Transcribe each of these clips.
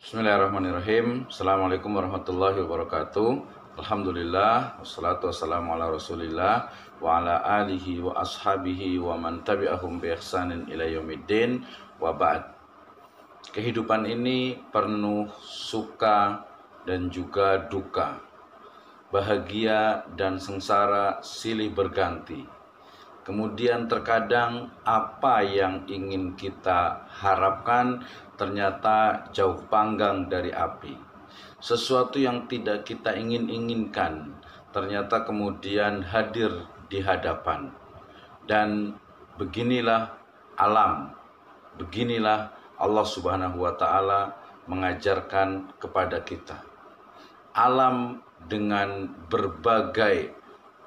Bismillahirrahmanirrahim. Assalamualaikum warahmatullahi wabarakatuh. Alhamdulillah, wassalatu wassalamu ala rasulillah wa ala alihi wa ashabihi wa man tabi'ahum bi ihsanin ila yaumiddin wa ba'd. Kehidupan ini penuh suka dan juga duka. Bahagia dan sengsara silih berganti. Kemudian terkadang apa yang ingin kita harapkan ternyata jauh panggang dari api. Sesuatu yang tidak kita inginkan ternyata kemudian hadir di hadapan. Dan beginilah alam, beginilah Allah Subhanahu wa Ta'ala mengajarkan kepada kita. Alam dengan berbagai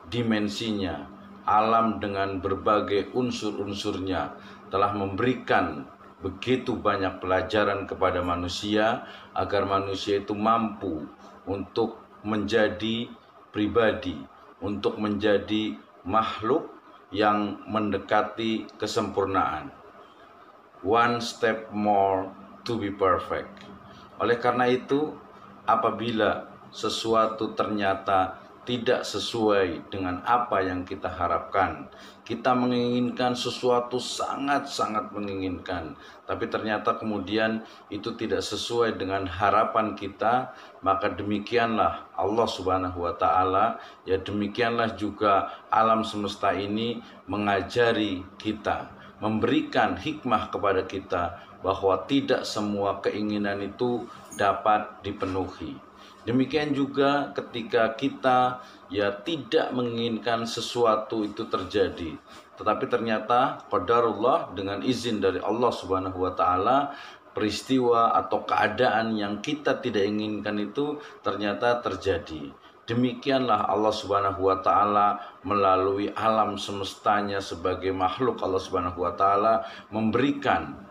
dimensinya, alam dengan berbagai unsur-unsurnya telah memberikan begitu banyak pelajaran kepada manusia agar manusia itu mampu untuk menjadi pribadi, untuk menjadi makhluk yang mendekati kesempurnaan. One step more to be perfect. Oleh karena itu, apabila sesuatu ternyata tidak sesuai dengan apa yang kita harapkan, kita menginginkan sesuatu, sangat-sangat menginginkan, tapi ternyata kemudian itu tidak sesuai dengan harapan kita, maka demikianlah Allah Subhanahu wa Ta'ala, ya demikianlah juga alam semesta ini mengajari kita, memberikan hikmah kepada kita bahwa tidak semua keinginan itu dapat dipenuhi. Demikian juga ketika kita tidak menginginkan sesuatu itu terjadi, tetapi ternyata qadarullah, dengan izin dari Allah Subhanahu wa Ta'ala, peristiwa atau keadaan yang kita tidak inginkan itu ternyata terjadi. Demikianlah Allah Subhanahu wa Ta'ala melalui alam semestanya sebagai makhluk Allah Subhanahu wa Ta'ala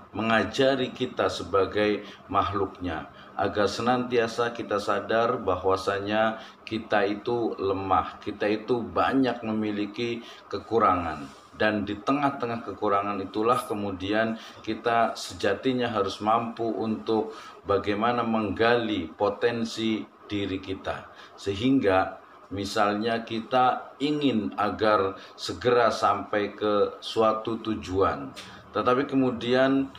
mengajari kita sebagai makhluknya, agar senantiasa kita sadar bahwasanya kita itu lemah, kita itu banyak memiliki kekurangan. Dan di tengah-tengah kekurangan itulah kemudian kita sejatinya harus mampu untuk bagaimana menggali potensi diri kita. Sehingga misalnya kita ingin agar segera sampai ke suatu tujuan, tetapi kemudian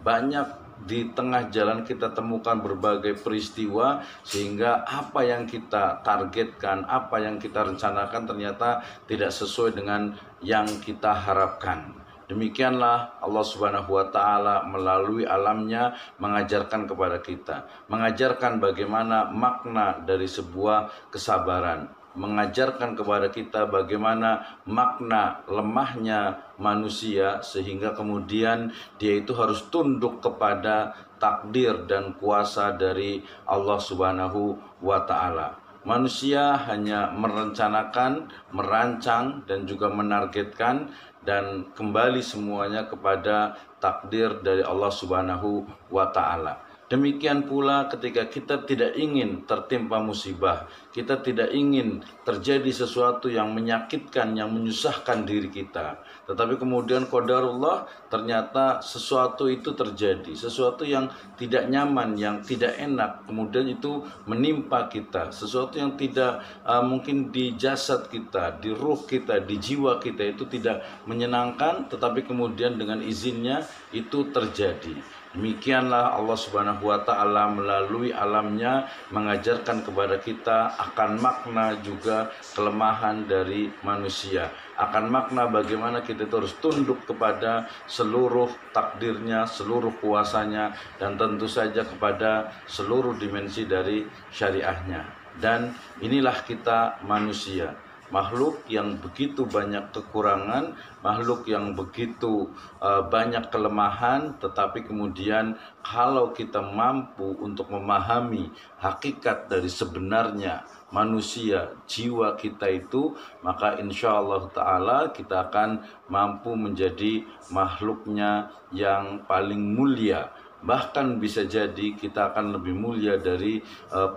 banyak di tengah jalan kita temukan berbagai peristiwa sehingga apa yang kita targetkan, apa yang kita rencanakan ternyata tidak sesuai dengan yang kita harapkan. Demikianlah Allah Subhanahu wa Ta'ala melalui alamnya mengajarkan kepada kita, mengajarkan bagaimana makna dari sebuah kesabaran, mengajarkan kepada kita bagaimana makna lemahnya manusia, sehingga kemudian dia itu harus tunduk kepada takdir dan kuasa dari Allah Subhanahu wa Ta'ala. Manusia hanya merencanakan, merancang, dan juga menargetkan, dan kembali semuanya kepada takdir dari Allah Subhanahu wa Ta'ala. Demikian pula ketika kita tidak ingin tertimpa musibah, kita tidak ingin terjadi sesuatu yang menyakitkan, yang menyusahkan diri kita, tetapi kemudian qadarullah ternyata sesuatu itu terjadi, sesuatu yang tidak nyaman, yang tidak enak, kemudian itu menimpa kita, sesuatu yang tidak mungkin di jasad kita, di ruh kita, di jiwa kita itu tidak menyenangkan, tetapi kemudian dengan izinnya itu terjadi. Demikianlah Allah Subhanahu wa Ta'ala melalui alamnya mengajarkan kepada kita akan makna juga kelemahan dari manusia, akan makna bagaimana kita harus tunduk kepada seluruh takdirnya, seluruh kuasanya, dan tentu saja kepada seluruh dimensi dari syariahnya. Dan inilah kita manusia, makhluk yang begitu banyak kekurangan, makhluk yang begitu banyak kelemahan, tetapi kemudian kalau kita mampu untuk memahami hakikat dari sebenarnya manusia, jiwa kita itu, maka insya Allah Ta'ala kita akan mampu menjadi makhluknya yang paling mulia. Bahkan bisa jadi kita akan lebih mulia dari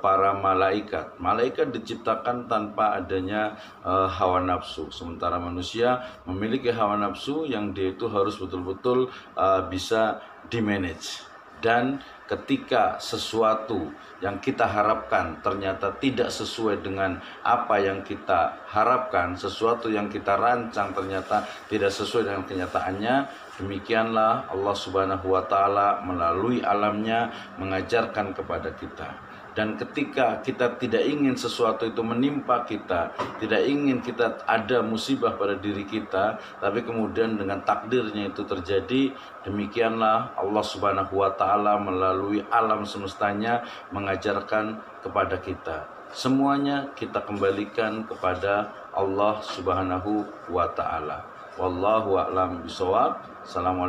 para malaikat. Malaikat diciptakan tanpa adanya hawa nafsu, sementara manusia memiliki hawa nafsu yang dia itu harus betul-betul bisa dimanage. Dan ketika sesuatu yang kita harapkan ternyata tidak sesuai dengan apa yang kita harapkan, sesuatu yang kita rancang ternyata tidak sesuai dengan kenyataannya, demikianlah Allah Subhanahu wa Ta'ala melalui alamnya mengajarkan kepada kita. Dan ketika kita tidak ingin sesuatu itu menimpa kita, tidak ingin kita ada musibah pada diri kita, tapi kemudian dengan takdirnya itu terjadi, demikianlah Allah Subhanahu wa Ta'ala melalui alam semestanya mengajarkan kepada kita. Semuanya kita kembalikan kepada Allah Subhanahu wa Ta'ala. Wallahu a'lam bishawab. Assalamualaikum.